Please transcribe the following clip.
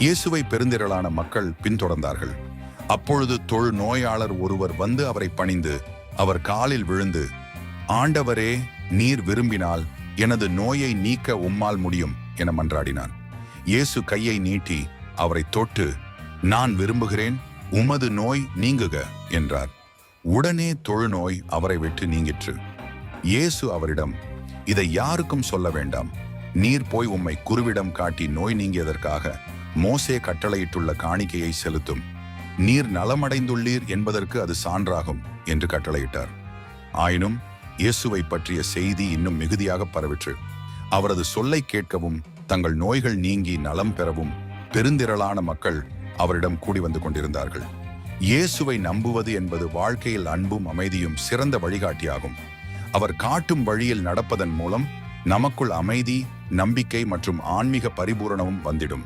இயேசுவை பெருந்திரளான மக்கள் பின்தொடர்ந்தார்கள். அப்பொழுது தொழுநோயாளர் ஒருவர் வந்து அவரை பணிந்து அவர் காலில் விழுந்து, ஆண்டவரே, நீர் விரும்பினால் எனது நோயை நீக்க உம்மால் முடியும் என மன்றாடினார். இயேசு கையை நீட்டி அவரை தொட்டு, நான் விரும்புகிறேன், உமது நோய் நீங்குக என்றார். உடனே தொழுநோய் அவரை விட்டு நீங்கிற்று. இயேசு அவரிடம், இதை யாருக்கும் சொல்ல வேண்டாம். நீர் போய் உம்மை குருவிடம் காட்டி நோய் நீங்கியதற்காக மோசே கட்டளையிட்டுள்ள காணிக்கையை செலுத்தும். நீர் நலமடைந்துள்ளீர் என்பதற்கு அது சான்றாகும் என்று கட்டளையிட்டார். ஆயினும் இயேசுவை பற்றிய செய்தி இன்னும் மிகுதியாக பரவிற்று. அவரது சொல்லை கேட்கவும் தங்கள் நோய்கள் நீங்கி நலம் பெறவும் பெருந்திரளான மக்கள் அவரிடம் கூடி வந்து கொண்டிருந்தார்கள். இயேசுவை நம்புவது என்பது வாழ்க்கையில் அன்பும் அமைதியும் சிறந்த வழிகாட்டியாகும். அவர் காட்டும் வழியில் நடப்பதன் மூலம் நமக்குள் அமைதி, நம்பிக்கை மற்றும் ஆன்மீக பரிபூரணமும் வந்திடும்.